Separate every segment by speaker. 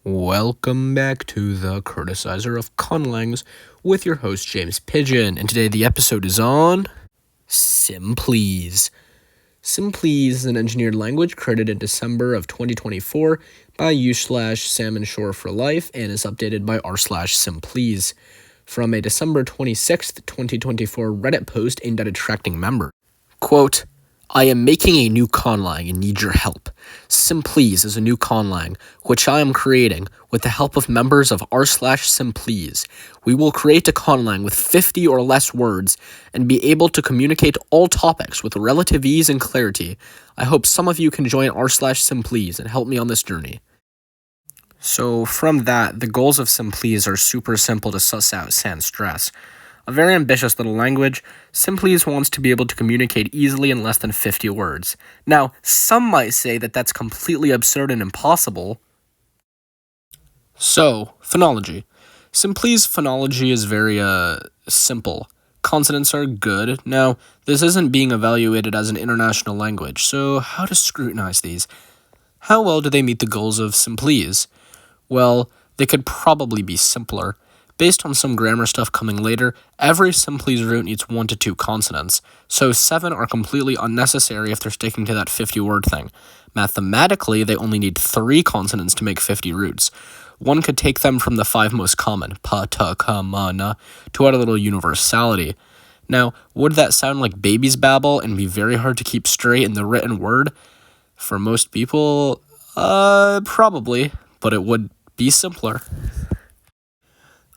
Speaker 1: Welcome back to the Criticizer of Conlangs with your host James Pigeon, and today the episode is on Simplese. Simplese is an engineered language created in December of 2024 by u/Salmon Shore for Life and is updated by r/Simplese from a December 26th, 2024 Reddit post aimed at attracting members. Quote, I am making a new conlang and need your help. Simplese is a new conlang, which I am creating with the help of members of r/Simplese. We will create a conlang with 50 or less words and be able to communicate all topics with relative ease and clarity. I hope some of you can join r/Simplese and help me on this journey. So from that, the goals of Simplese are super simple to suss out sans stress. A very ambitious little language, Simplese wants to be able to communicate easily in less than 50 words. Now, some might say that that's completely absurd and impossible. So, phonology. Simplese phonology is very, simple. Consonants are good. Now, this isn't being evaluated as an international language, so how to scrutinize these? How well do they meet the goals of Simplese? Well, they could probably be simpler. Based on some grammar stuff coming later, every Simplese root needs 1 to 2 consonants, so 7 are completely unnecessary if they're sticking to that 50-word thing. Mathematically, they only need 3 consonants to make 50 roots. One could take them from the 5 most common, pa, ta, ka, ma, na, to add a little universality. Now, would that sound like baby's babble and be very hard to keep straight in the written word? For most people, probably, but it would be simpler.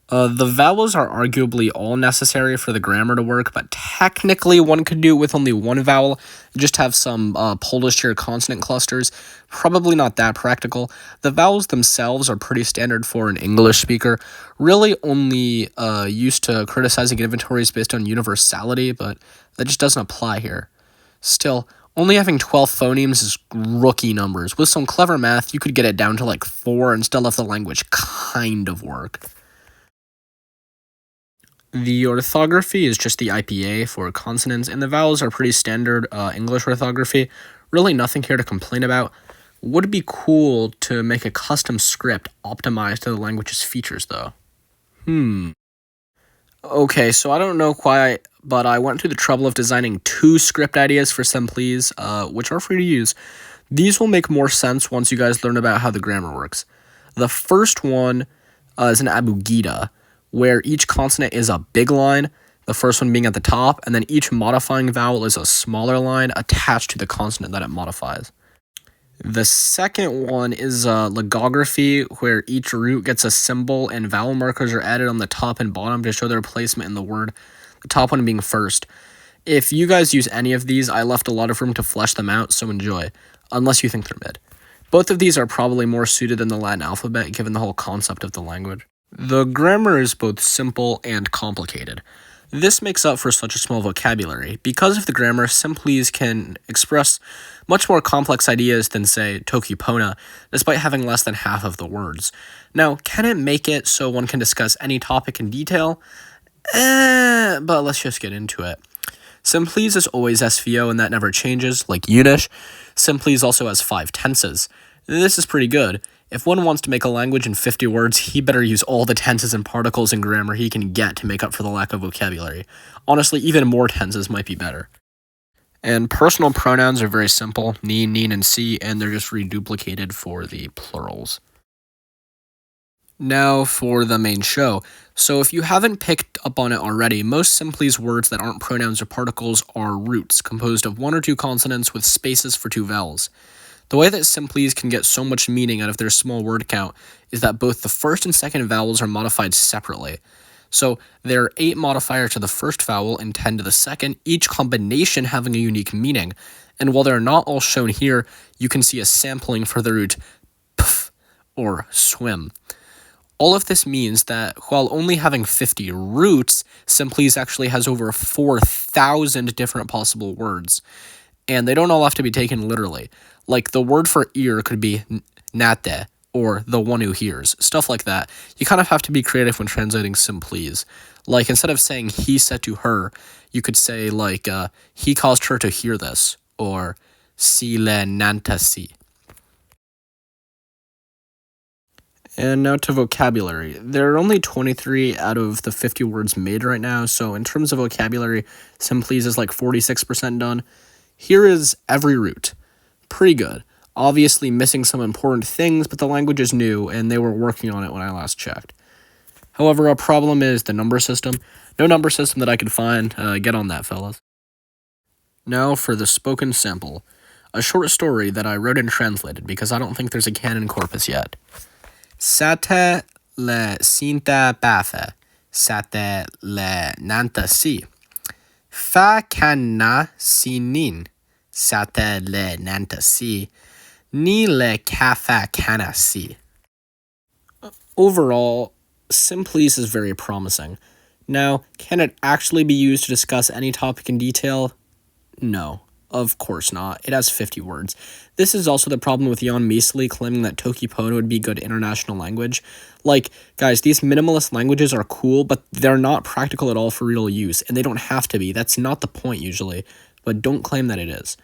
Speaker 1: The vowels are arguably all necessary for the grammar to work, but technically one could do it with only one vowel, just have some Polish tier consonant clusters. Probably not that practical. The vowels themselves are pretty standard for an English speaker, really only used to criticizing inventories based on universality, but that just doesn't apply here. Still, only having 12 phonemes is rookie numbers. With some clever math, you could get it down to like 4 and still have the language kind of work. The orthography is just the IPA for consonants, and the vowels are pretty standard English orthography. Really nothing here to complain about. Would be cool to make a custom script optimized to the language's features, though. Okay, so I don't know why, but I went through the trouble of designing 2 script ideas for Simplese, which are free to use. These will make more sense once you guys learn about how the grammar works. The first one is an abugida, where each consonant is a big line, the first one being at the top, and then each modifying vowel is a smaller line attached to the consonant that it modifies. The second one is logography, where each root gets a symbol and vowel markers are added on the top and bottom to show their placement in the word, the top one being first. If you guys use any of these, I left a lot of room to flesh them out, so enjoy, unless you think they're mid. Both of these are probably more suited than the Latin alphabet, given the whole concept of the language. The grammar is both simple and complicated. This makes up for such a small vocabulary. Because of the grammar, Simplese can express much more complex ideas than, say, Tokipona, despite having less than half of the words. Now, can it make it so one can discuss any topic in detail? But let's just get into it. Simplese is always SVO, and that never changes, like Unish. Simplese also has 5 tenses. This is pretty good. If one wants to make a language in 50 words, he better use all the tenses and particles and grammar he can get to make up for the lack of vocabulary. Honestly, even more tenses might be better. And personal pronouns are very simple, ni, nin, and si, and they're just reduplicated for the plurals. Now for the main show. So if you haven't picked up on it already, most Simplese words that aren't pronouns or particles are roots, composed of 1 or 2 consonants with spaces for 2 vowels. The way that Simplese can get so much meaning out of their small word count is that both the first and second vowels are modified separately. So there are 8 modifiers to the first vowel and 10 to the second, each combination having a unique meaning. And while they're not all shown here, you can see a sampling for the root pf or swim. All of this means that while only having 50 roots, Simplese actually has over 4,000 different possible words. And they don't all have to be taken literally. Like, the word for ear could be nate, or the one who hears, stuff like that. You kind of have to be creative when translating Simplese. Like, instead of saying he said to her, you could say, like, he caused her to hear this, or si le nantasi. And now to vocabulary. There are only 23 out of the 50 words made right now, so in terms of vocabulary, Simplese is like 46% done. Here is every root. Pretty good. Obviously missing some important things, but the language is new, and they were working on it when I last checked. However, a problem is the number system. No number system that I could find. Get on that, fellas. Now for the spoken sample. A short story that I wrote and translated because I don't think there's a canon corpus yet. Sate le cinta bathe, sate le nanta si. Fa canna sinin, sate le nanta si. Ni le kafa canna si. Overall, Simplese is very promising. Now, can it actually be used to discuss any topic in detail? No, of course not. It has 50 words. This is also the problem with Jan Measley claiming that Tokipono would be good international language. Like, guys, these minimalist languages are cool, but they're not practical at all for real use, and they don't have to be. That's not the point usually, but don't claim that it is.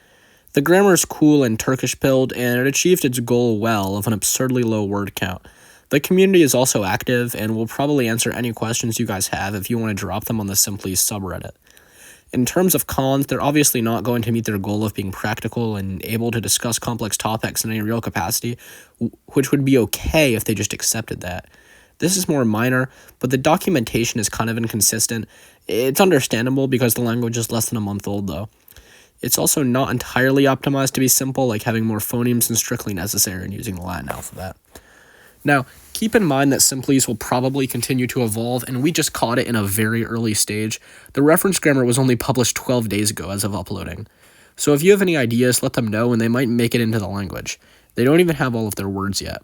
Speaker 1: The grammar is cool and Turkish build, and it achieved its goal well of an absurdly low word count. The community is also active and will probably answer any questions you guys have if you want to drop them on the Simplese subreddit. In terms of cons, they're obviously not going to meet their goal of being practical and able to discuss complex topics in any real capacity, which would be okay if they just accepted that. This is more minor, but the documentation is kind of inconsistent. It's understandable because the language is less than a month old, though. It's also not entirely optimized to be simple, like having more phonemes than strictly necessary and using the Latin alphabet. Now, keep in mind that Simplese will probably continue to evolve, and we just caught it in a very early stage. The reference grammar was only published 12 days ago as of uploading. So if you have any ideas, let them know, and they might make it into the language. They don't even have all of their words yet.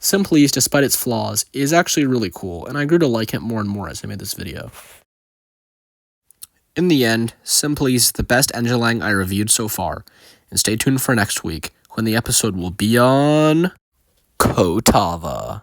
Speaker 1: Simplese, despite its flaws, is actually really cool, and I grew to like it more and more as I made this video. In the end, Simplese is the best Ngilang I reviewed so far, and stay tuned for next week, when the episode will be on Kotava.